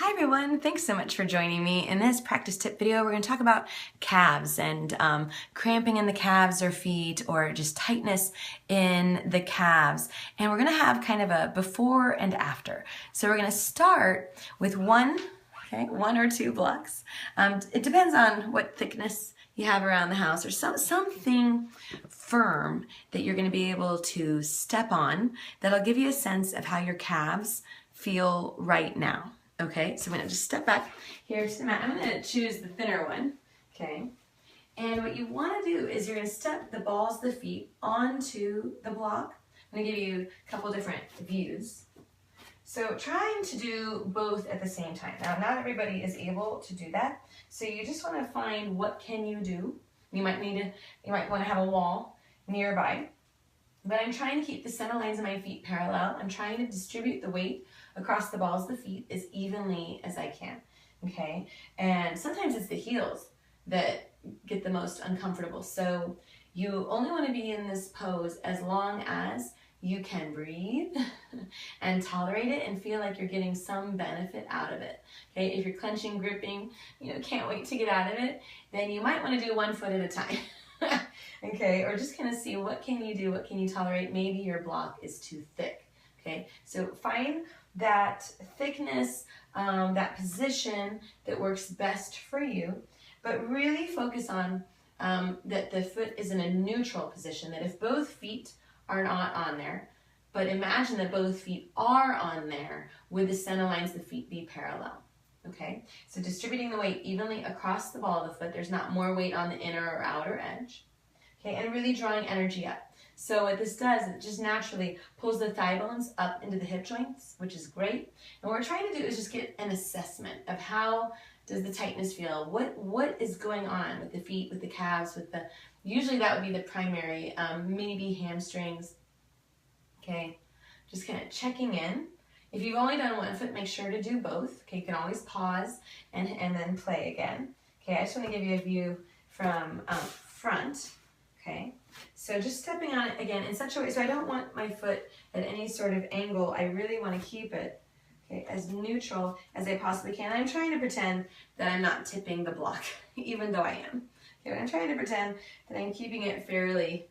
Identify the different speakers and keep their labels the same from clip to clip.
Speaker 1: Hi everyone, thanks so much for joining me. In this practice tip video, we're going to talk about calves and cramping in the calves or feet, or just tightness in the calves. And we're going to have kind of a before and after. So we're going to start with one or two blocks. It depends on what thickness you have around the house, or something firm that you're going to be able to step on that'll give you a sense of how your calves feel right now. Okay, so I'm going to just step back here to the mat. I'm going to choose the thinner one, okay? And what you want to do is you're going to step the balls of the feet onto the block. I'm going to give you a couple different views. So trying to do both at the same time. Now, not everybody is able to do that, so you just want to find what can you do. You might want to have a wall nearby. But I'm trying to keep the center lines of my feet parallel. I'm trying to distribute the weight across the balls of the feet as evenly as I can, okay? And sometimes it's the heels that get the most uncomfortable. So you only want to be in this pose as long as you can breathe and tolerate it and feel like you're getting some benefit out of it, okay? If you're clenching, gripping, can't wait to get out of it, then you might want to do 1 foot at a time. Okay, or just kind of see what can you do, what can you tolerate. Maybe your block is too thick. Okay, so find that thickness, that position that works best for you, but really focus on that the foot is in a neutral position, that if both feet are not on there, but imagine that both feet are on there, would the center lines of the feet be parallel? Okay, so distributing the weight evenly across the ball of the foot. There's not more weight on the inner or outer edge. Okay, and really drawing energy up. So what this does, it just naturally pulls the thigh bones up into the hip joints, which is great. And what we're trying to do is just get an assessment of how does the tightness feel? What is going on with the feet, with the calves, usually that would be the primary, maybe hamstrings. Okay, just kind of checking in. If you've only done 1 foot, make sure to do both. Okay, you can always pause and then play again. Okay, I just want to give you a view from front. Okay, so just stepping on it again in such a way, so I don't want my foot at any sort of angle. I really want to keep it, okay, as neutral as I possibly can. I'm trying to pretend that I'm not tipping the block, even though I am. Okay, but I'm trying to pretend that I'm keeping it fairly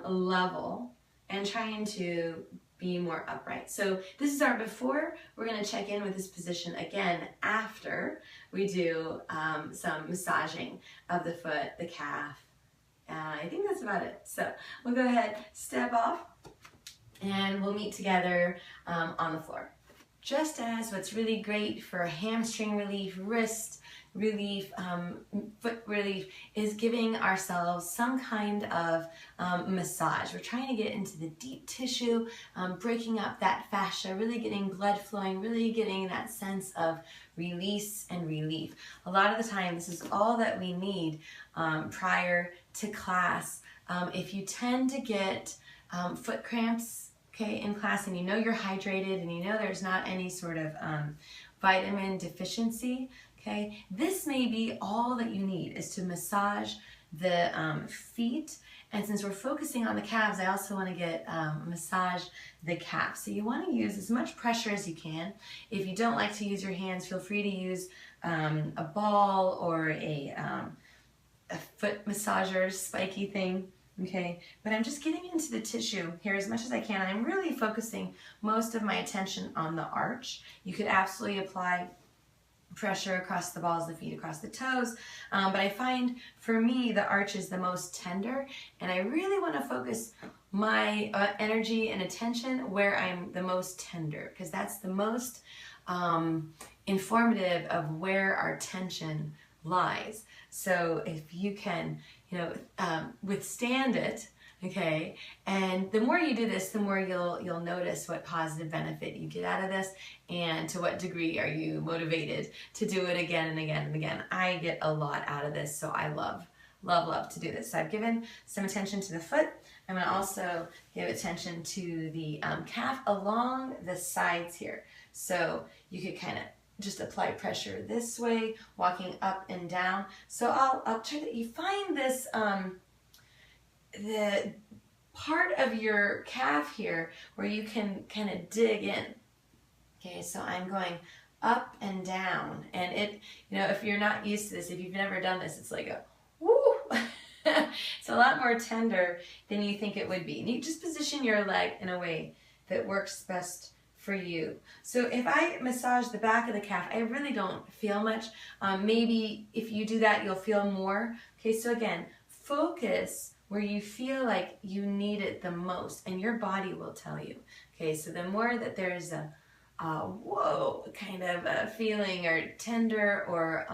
Speaker 1: level and trying to be more upright. So this is our before. We're going to check in with this position again after we do some massaging of the foot, the calf. I think that's about it. So we'll go ahead, step off, and we'll meet together on the floor. Just as what's really great for hamstring relief, wrist relief, foot relief, is giving ourselves some kind of massage. We're trying to get into the deep tissue, breaking up that fascia, really getting blood flowing, really getting that sense of release and relief. A lot of the time, this is all that we need prior to class. If you tend to get foot cramps, okay, in class, and you're hydrated and there's not any sort of vitamin deficiency, okay, this may be all that you need, is to massage the feet. And since we're focusing on the calves, I also want to get massage the calf. So you want to use as much pressure as you can. If you don't like to use your hands, feel free to use a ball or a foot massager, spiky thing. Okay, but I'm just getting into the tissue here as much as I can. I'm really focusing most of my attention on the arch. You could absolutely apply pressure across the balls of the feet, across the toes, but I find for me the arch is the most tender, and I really want to focus my energy and attention where I'm the most tender, because that's the most informative of where our tension lies. So if you can, withstand it, okay, and the more you do this, the more you'll notice what positive benefit you get out of this, and to what degree are you motivated to do it again and again and again. I get a lot out of this, so I love to do this. So I've given some attention to the foot. I'm going to also give attention to the calf along the sides here. So you could kind of just apply pressure this way, walking up and down. So I'll try to, you find this, the part of your calf here where you can kind of dig in. Okay, so I'm going up and down. And it, you know, if you're not used to this, if you've never done this, it's like a woo. It's a lot more tender than you think it would be. And you just position your leg in a way that works best for you. So if I massage the back of the calf, I really don't feel much. Maybe if you do that, you'll feel more. Okay, so again, focus where you feel like you need it the most, and your body will tell you. Okay, so the more that there's a whoa kind of a feeling, or tender, or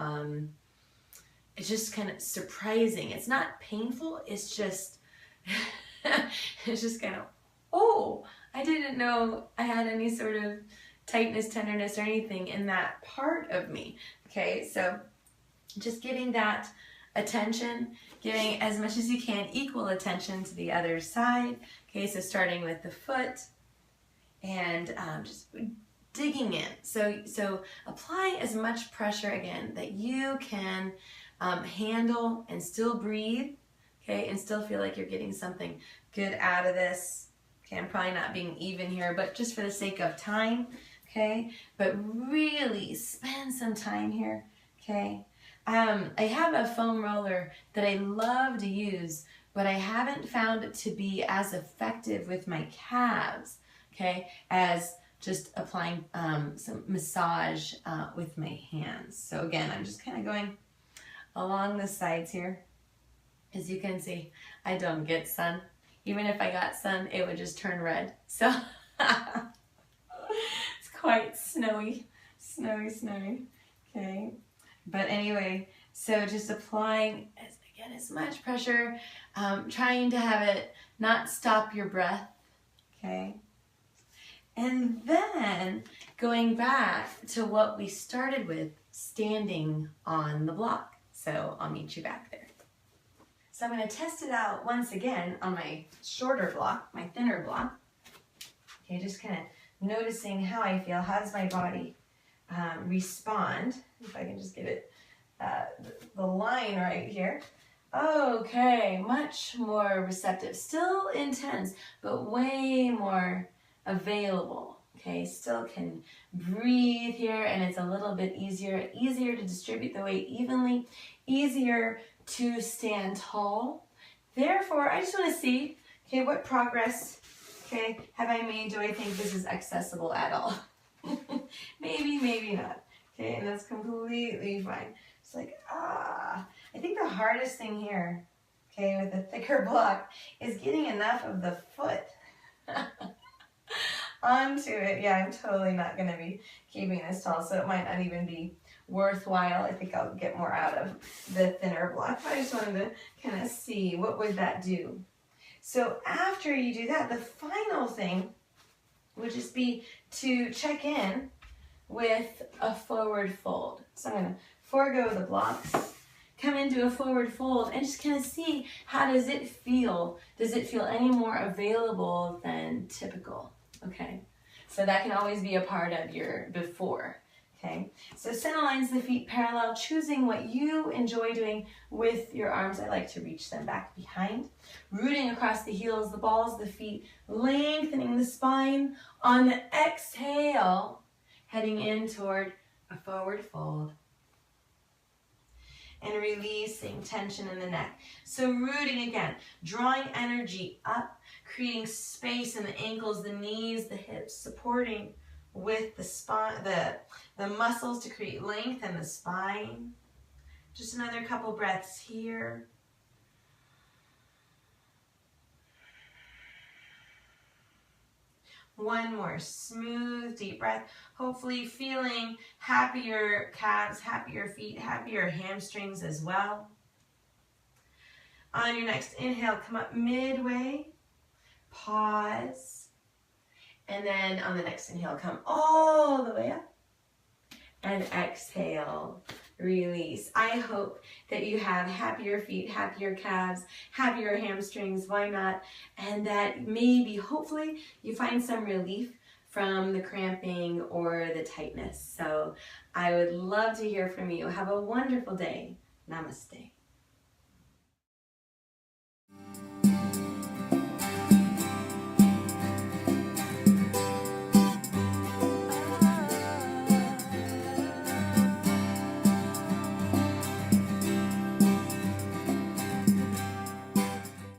Speaker 1: it's just kind of surprising. It's not painful, it's just it's just kind of, oh, I didn't know I had any sort of tightness, tenderness, or anything in that part of me. Okay, so just giving that attention, giving as much as you can, equal attention to the other side. Okay, so starting with the foot and just digging in. So apply as much pressure again that you can handle and still breathe, okay, and still feel like you're getting something good out of this. Okay, I'm probably not being even here, but just for the sake of time, okay, but really spend some time here, okay. I have a foam roller that I love to use, but I haven't found it to be as effective with my calves, okay, as just applying some massage with my hands. So again, I'm just kind of going along the sides here. As you can see, I don't get sun. Even if I got sun, it would just turn red. So it's quite snowy, okay. But anyway, so just applying, again, as much pressure, trying to have it not stop your breath, okay. And then going back to what we started with, standing on the block. So I'll meet you back there. So I'm going to test it out once again on my shorter block, my thinner block. Okay, just kind of noticing how I feel. How does my body respond? If I can just get it, the line right here. Okay, much more receptive. Still intense, but way more available. Okay, still can breathe here, and it's a little bit easier to distribute the weight evenly, easier to stand tall. Therefore, I just want to see, okay, what progress, okay, have I made? Do I think this is accessible at all? Maybe, maybe not. Okay, and that's completely fine. It's like, I think the hardest thing here, okay, with a thicker block is getting enough of the foot onto it. Yeah, I'm totally not going to be keeping this tall, so it might not even be worthwhile. I think I'll get more out of the thinner block. I just wanted to kind of see what would that do. So after you do that, the final thing would just be to check in with a forward fold. So I'm going to forego the blocks, come into a forward fold, and just kind of see, how does it feel? Does it feel any more available than typical? Okay, so that can always be a part of your before. Okay, so center lines the feet parallel, choosing what you enjoy doing with your arms. I like to reach them back behind. Rooting across the heels, the balls of the feet, lengthening the spine. On the exhale, heading in toward a forward fold. And releasing tension in the neck. So rooting again, drawing energy up, creating space in the ankles, the knees, the hips, supporting with the spine, the muscles to create length in the spine. Just another couple breaths here. One more smooth, deep breath. Hopefully feeling happier calves, happier feet, happier hamstrings as well. On your next inhale, come up midway, pause, and then on the next inhale, come all the way up, and exhale, release. I hope that you have happier feet, happier calves, happier hamstrings, why not? And that maybe, hopefully, you find some relief from the cramping or the tightness. So I would love to hear from you. Have a wonderful day. Namaste.